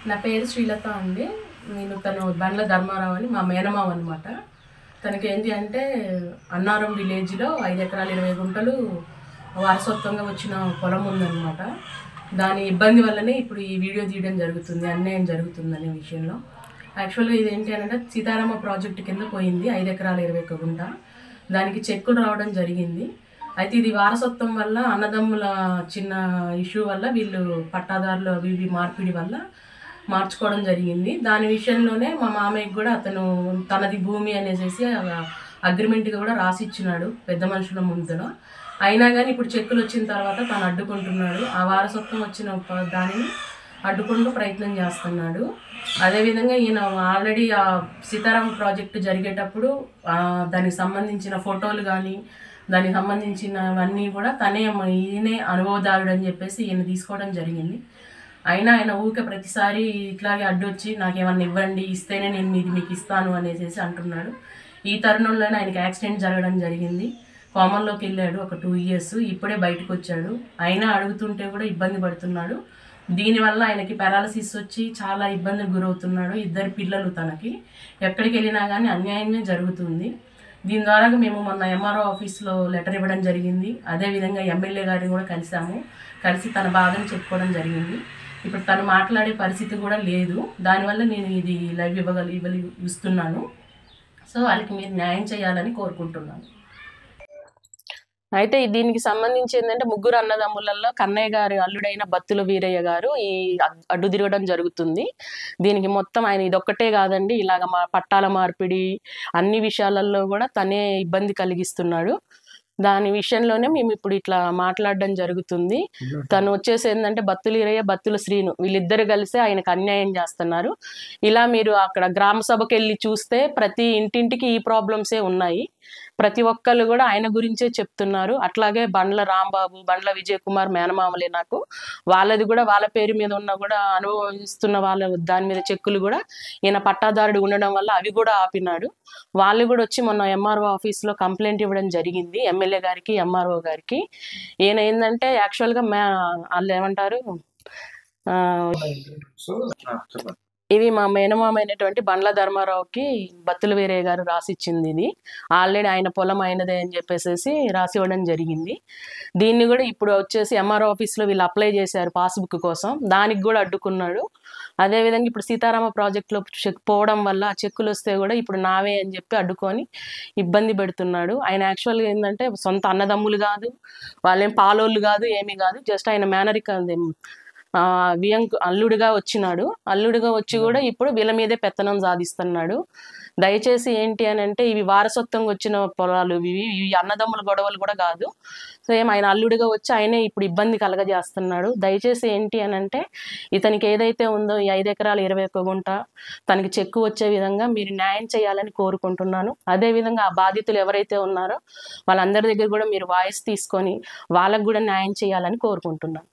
నా పేరు శ్రీలత అండి. తను బండ్ల ధర్మారావు అని మా మేనమావ అనమాట. తనకి ఏంటి అంటే అన్నారం విలేజ్లో 5 ఎకరాలు 20 గుంటలు వారసత్వంగా వచ్చిన పొలం ఉందన్నమాట. దాని ఇబ్బంది వల్లనే ఇప్పుడు ఈ వీడియో తీయడం జరుగుతుంది, అన్యాయం జరుగుతుంది అనే విషయంలో. యాక్చువల్గా ఇది ఏంటి అంటే సీతారామ ప్రాజెక్టు కింద పోయింది 5 ఎకరాలు 21 గుంట. దానికి చెక్కులు రావడం జరిగింది. అయితే ఇది వారసత్వం వల్ల అన్నదమ్ముల చిన్న ఇష్యూ వల్ల వీళ్ళు పట్టాదారులు అవి మార్పిడి వల్ల మార్చుకోవడం జరిగింది. దాని విషయంలోనే మా మామయ్యకి కూడా అతను తనది భూమి అనేసి అగ్రిమెంట్గా కూడా రాసి ఇచ్చినాడు పెద్ద మనుషుల ముందులో. అయినా కానీ ఇప్పుడు చెక్కులు వచ్చిన తర్వాత తను అడ్డుకుంటున్నాడు. ఆ వారసత్వం వచ్చిన దానిని అడ్డుకుంటూ ప్రయత్నం చేస్తున్నాడు. అదేవిధంగా ఈయన ఆల్రెడీ ఆ సీతారామ ప్రాజెక్టు జరిగేటప్పుడు దానికి సంబంధించిన ఫోటోలు కానీ దానికి సంబంధించినవన్నీ కూడా ఈయనే అనుభవదారుడు అని చెప్పేసి ఈయన తీసుకోవడం జరిగింది. అయినా ఆయన ఊరికే ప్రతిసారి ఇట్లాగే అడ్డొచ్చి నాకేమన్నా ఇవ్వండి, ఇస్తేనే నేను మీకు ఇస్తాను అనేసి అంటున్నాడు. ఈ తరుణంలోనే ఆయనకి యాక్సిడెంట్ జరగడం జరిగింది. కామన్లోకి వెళ్ళాడు ఒక 2 ఇయర్స్, ఇప్పుడే బయటకు వచ్చాడు. అయినా అడుగుతుంటే కూడా ఇబ్బంది పడుతున్నాడు. దీనివల్ల ఆయనకి పారాలసిస్ వచ్చి చాలా ఇబ్బందులు గురవుతున్నాడు. 2 పిల్లలు తనకి. ఎక్కడికి వెళ్ళినా కానీ అన్యాయమే జరుగుతుంది. దీని ద్వారా మేము మొన్న ఎంఆర్ఓ ఆఫీస్లో లెటర్ ఇవ్వడం జరిగింది. అదేవిధంగా ఎమ్మెల్యే గారిని కూడా కలిసి తన బాధను చెప్పుకోవడం జరిగింది. ఇప్పుడు తను మాట్లాడే పరిస్థితి కూడా లేదు. దానివల్ల నేను ఇది లైవ్ ఇస్తున్నాను. సో వాళ్ళకి మీరు న్యాయం చేయాలని కోరుకుంటున్నాను. అయితే దీనికి సంబంధించి ఏంటంటే 3 అన్నదమ్ములలో కన్నయ్య గారి అల్లుడైన బత్తుల వీరయ్య గారు ఈ అడ్డు తిరగడం జరుగుతుంది. దీనికి మొత్తం ఆయన ఇదొక్కటే కాదండి, ఇలాగ పట్టాల మార్పిడి అన్ని విషయాలలో కూడా తనే ఇబ్బంది కలిగిస్తున్నాడు. దాని విషయంలోనే మేము ఇప్పుడు ఇట్లా మాట్లాడడం జరుగుతుంది. తను వచ్చేసి ఏంటంటే బత్తుల వీరయ్య, బత్తుల శ్రీను వీళ్ళిద్దరు కలిసి ఆయనకు అన్యాయం చేస్తున్నారు. ఇలా మీరు అక్కడ గ్రామ సభకి వెళ్ళి చూస్తే ప్రతి ఇంటింటికి ఈ ప్రాబ్లమ్సే ఉన్నాయి. ప్రతి ఒక్కళ్ళు కూడా ఆయన గురించే చెప్తున్నారు. అట్లాగే బండ్ల రాంబాబు, బండ్ల విజయ్ కుమార్ మేనమామలే నాకు. వాళ్ళది కూడా వాళ్ళ పేరు మీద ఉన్న కూడా అనుభవిస్తున్న వాళ్ళ దాని మీద చెక్కులు కూడా ఈయన పట్టాదారుడు ఉండడం వల్ల అవి కూడా ఆపినాడు. వాళ్ళు కూడా వచ్చి మొన్న ఎంఆర్ఓ ఆఫీస్లో కంప్లైంట్ ఇవ్వడం జరిగింది, ఎమ్మెల్యే గారికి ఎంఆర్ఓ గారికి. ఈయన ఏంటంటే యాక్చువల్గా వాళ్ళు ఏమంటారు, ఇవి మా మేనమామైనటువంటి బండ్ల ధర్మారావుకి బత్తుల వీరయ్య గారు రాసిచ్చింది. ఇది ఆల్రెడీ ఆయన పొలం అయినదే అని చెప్పేసి రాసి ఇవ్వడం జరిగింది. దీన్ని కూడా ఇప్పుడు వచ్చేసి ఎంఆర్ఓ ఆఫీస్లో వీళ్ళు అప్లై చేశారు పాస్బుక్ కోసం, దానికి కూడా అడ్డుకున్నాడు. అదేవిధంగా ఇప్పుడు సీతారామ ప్రాజెక్టులో పోవడం వల్ల ఆ చెక్కులు వస్తే కూడా ఇప్పుడు నావే అని చెప్పి అడ్డుకొని ఇబ్బంది పెడుతున్నాడు. ఆయన యాక్చువల్గా ఏంటంటే సొంత అన్నదమ్ములు కాదు, వాళ్ళేం పాలోళ్ళు కాదు, ఏమీ కాదు, జస్ట్ ఆయన మేనరిక అల్లుడిగా వచ్చినాడు. అల్లుడిగా వచ్చి కూడా ఇప్పుడు వీళ్ళ మీదే పెత్తనం సాధిస్తున్నాడు. దయచేసి ఏంటి అని అంటే ఇవి వారసత్వంగా వచ్చిన పొలాలు, ఇవి అన్నదమ్ముల గొడవలు కూడా కాదు. సేమ్ ఆయన అల్లుడిగా వచ్చి ఆయనే ఇప్పుడు ఇబ్బంది కలగజేస్తున్నాడు. దయచేసి ఏంటి అని అంటే ఇతనికి ఏదైతే ఉందో ఈ 5 ఎకరాలు 21 గుంట తనకి చెక్కు వచ్చే విధంగా మీరు న్యాయం చేయాలని కోరుకుంటున్నాను. అదేవిధంగా ఆ బాధితులు ఎవరైతే ఉన్నారో వాళ్ళందరి దగ్గర కూడా మీరు వాయిస్ తీసుకొని వాళ్ళకు కూడా న్యాయం చేయాలని కోరుకుంటున్నాను.